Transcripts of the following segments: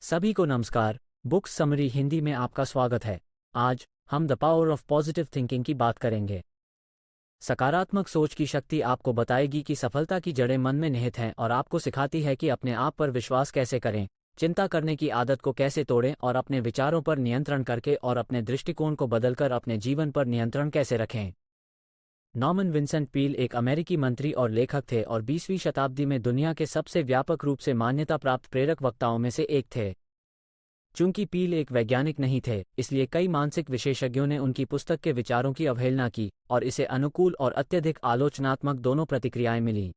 सभी को नमस्कार। बुक्स समरी हिंदी में आपका स्वागत है। आज हम the power of positive thinking की बात करेंगे। सकारात्मक सोच की शक्ति आपको बताएगी कि सफलता की जड़ें मन में निहित हैं और आपको सिखाती है कि अपने आप पर विश्वास कैसे करें, चिंता करने की आदत को कैसे तोड़ें और अपने विचारों पर नियंत्रण करके और अपने दृष्टिकोण को बदलकर अपने जीवन पर नियंत्रण कैसे रखें। नॉर्मन विंसेंट पील एक अमेरिकी मंत्री और लेखक थे और 20वीं शताब्दी में दुनिया के सबसे व्यापक रूप से मान्यता प्राप्त प्रेरक वक्ताओं में से एक थे। चूंकि पील एक वैज्ञानिक नहीं थे, इसलिए कई मानसिक विशेषज्ञों ने उनकी पुस्तक के विचारों की अवहेलना की और इसे अनुकूल और अत्यधिक आलोचनात्मक दोनों प्रतिक्रियाएं मिलीं।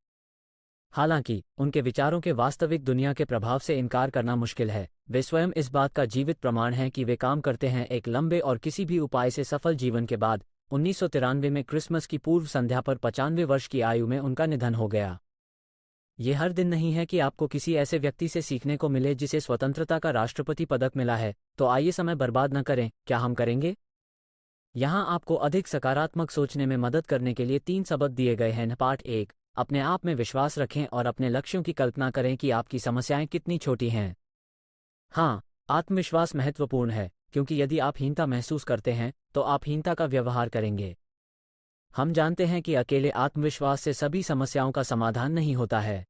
हालांकि उनके विचारों के वास्तविक दुनिया के प्रभाव से इनकार करना मुश्किल है। वे स्वयं इस बात का जीवित प्रमाण हैं कि वे काम करते हैं। एक लंबे और किसी भी उपाय से सफल जीवन के बाद 1993 में क्रिसमस की पूर्व संध्या पर 95 वर्ष की आयु में उनका निधन हो गया। ये हर दिन नहीं है कि आपको किसी ऐसे व्यक्ति से सीखने को मिले जिसे स्वतंत्रता का राष्ट्रपति पदक मिला है, तो आइए समय बर्बाद न करें। क्या हम करेंगे? यहाँ आपको अधिक सकारात्मक सोचने में मदद करने के लिए 3 सबक दिए गए हैं। पार्ट 1, अपने आप में विश्वास रखें और अपने लक्ष्यों की कल्पना करें कि आपकी समस्याएं कितनी छोटी हैं। हाँ, आत्मविश्वास महत्वपूर्ण है, क्योंकि यदि आप हीनता महसूस करते हैं तो आप हीनता का व्यवहार करेंगे। हम जानते हैं कि अकेले आत्मविश्वास से सभी समस्याओं का समाधान नहीं होता है।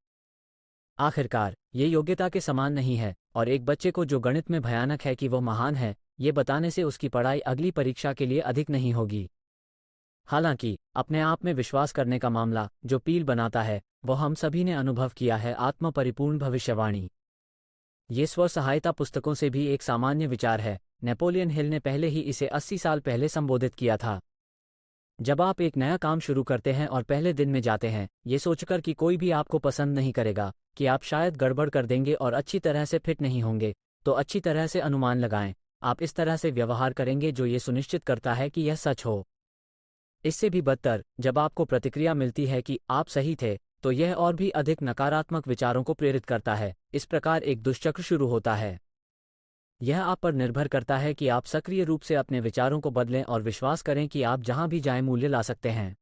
आखिरकार, ये योग्यता के समान नहीं है और एक बच्चे को जो गणित में भयानक है कि वो महान है, ये बताने से उसकी पढ़ाई अगली परीक्षा के लिए अधिक नहीं होगी। हालांकि अपने आप में विश्वास करने का मामला जो पील बनाता है, वो हम सभी ने अनुभव किया है। आत्म परिपूर्ण भविष्यवाणी, ये स्व सहायता पुस्तकों से भी एक सामान्य विचार है। नेपोलियन हिल ने पहले ही इसे 80 साल पहले संबोधित किया था। जब आप एक नया काम शुरू करते हैं और पहले दिन में जाते हैं ये सोचकर कि कोई भी आपको पसंद नहीं करेगा, कि आप शायद गड़बड़ कर देंगे और अच्छी तरह से फिट नहीं होंगे, तो अच्छी तरह से अनुमान लगाएं। आप इस तरह से व्यवहार करेंगे जो ये सुनिश्चित करता है कि यह सच हो। इससे भी बदतर, जब आपको प्रतिक्रिया मिलती है कि आप सही थे, तो यह और भी अधिक नकारात्मक विचारों को प्रेरित करता है। इस प्रकार एक दुष्चक्र शुरू होता है। यह आप पर निर्भर करता है कि आप सक्रिय रूप से अपने विचारों को बदलें और विश्वास करें कि आप जहां भी जाएं मूल्य ला सकते हैं।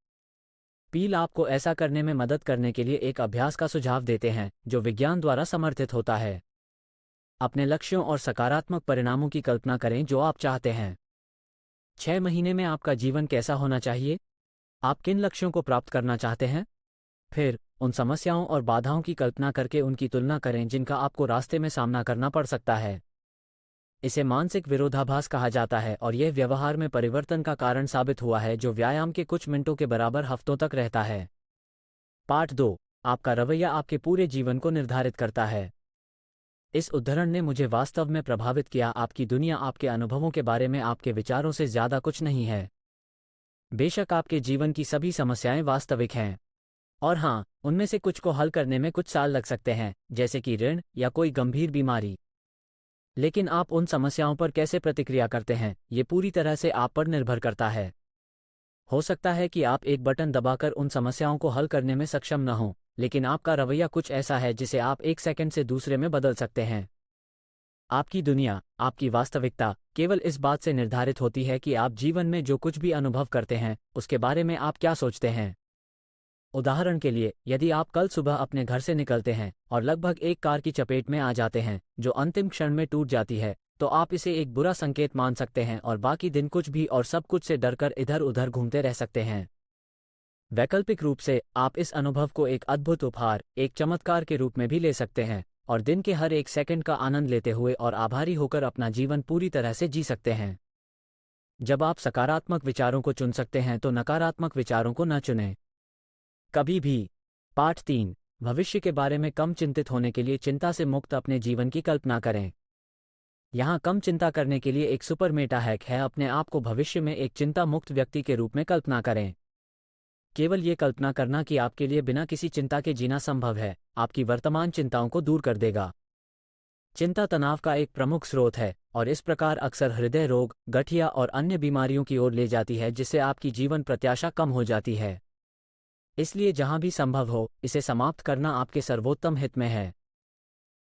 पील आपको ऐसा करने में मदद करने के लिए एक अभ्यास का सुझाव देते हैं जो विज्ञान द्वारा समर्थित होता है। अपने लक्ष्यों और सकारात्मक परिणामों की कल्पना करें जो आप चाहते हैं। 6 महीने में आपका जीवन कैसा होना चाहिए? आप किन लक्ष्यों को प्राप्त करना चाहते हैं? फिर उन समस्याओं और बाधाओं की कल्पना करके उनकी तुलना करें जिनका आपको रास्ते में सामना करना पड़ सकता है। इसे मानसिक विरोधाभास कहा जाता है और यह व्यवहार में परिवर्तन का कारण साबित हुआ है जो व्यायाम के कुछ मिनटों के बराबर हफ्तों तक रहता है। पार्ट 2, आपका रवैया आपके पूरे जीवन को निर्धारित करता है। इस उद्धरण ने मुझे वास्तव में प्रभावित किया। आपकी दुनिया आपके अनुभवों के बारे में आपके विचारों से ज्यादा कुछ नहीं है। बेशक आपके जीवन की सभी समस्याएं वास्तविक हैं, और हाँ, उनमें से कुछ को हल करने में कुछ साल लग सकते हैं, जैसे कि ऋण या कोई गंभीर बीमारी। लेकिन आप उन समस्याओं पर कैसे प्रतिक्रिया करते हैं, ये पूरी तरह से आप पर निर्भर करता है। हो सकता है कि आप एक बटन दबाकर उन समस्याओं को हल करने में सक्षम न हों, लेकिन आपका रवैया कुछ ऐसा है जिसे आप एक सेकंड से दूसरे में बदल सकते हैं। आपकी दुनिया, आपकी वास्तविकता, केवल इस बात से निर्धारित होती है कि आप जीवन में जो कुछ भी अनुभव करते हैं उसके बारे में आप क्या सोचते हैं। उदाहरण के लिए, यदि आप कल सुबह अपने घर से निकलते हैं और लगभग एक कार की चपेट में आ जाते हैं जो अंतिम क्षण में टूट जाती है, तो आप इसे एक बुरा संकेत मान सकते हैं और बाकी दिन कुछ भी और सब कुछ से डरकर इधर उधर घूमते रह सकते हैं। वैकल्पिक रूप से, आप इस अनुभव को एक अद्भुत उपहार, एक चमत्कार के रूप में भी ले सकते हैं और दिन के हर एक सेकंड का आनंद लेते हुए और आभारी होकर अपना जीवन पूरी तरह से जी सकते हैं। जब आप सकारात्मक विचारों को चुन सकते हैं तो नकारात्मक विचारों को न चुनें, कभी भी। पार्ट 3, भविष्य के बारे में कम चिंतित होने के लिए चिंता से मुक्त अपने जीवन की कल्पना करें। यहाँ कम चिंता करने के लिए एक सुपर मेटा हैक है। अपने आप को भविष्य में एक चिंता मुक्त व्यक्ति के रूप में कल्पना करें। केवल ये कल्पना करना कि आपके लिए बिना किसी चिंता के जीना संभव है, आपकी वर्तमान चिंताओं को दूर कर देगा। चिंता तनाव का एक प्रमुख स्रोत है और इस प्रकार अक्सर हृदय रोग, गठिया और अन्य बीमारियों की ओर ले जाती है, जिससे आपकी जीवन प्रत्याशा कम हो जाती है। इसलिए जहां भी संभव हो, इसे समाप्त करना आपके सर्वोत्तम हित में है।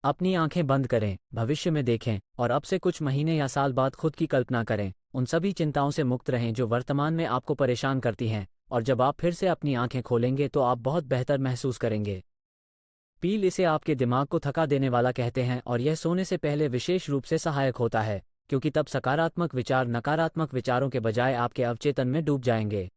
अपनी आंखें बंद करें, भविष्य में देखें और अब से कुछ महीने या साल बाद खुद की कल्पना करें। उन सभी चिंताओं से मुक्त रहें जो वर्तमान में आपको परेशान करती हैं, और जब आप फिर से अपनी आंखें खोलेंगे तो आप बहुत बेहतर महसूस करेंगे। पील इसे आपके दिमाग को थका देने वाला कहते हैं और यह सोने से पहले विशेष रूप से सहायक होता है, क्योंकि तब सकारात्मक विचार नकारात्मक विचारों के बजाय आपके अवचेतन में डूब जाएंगे।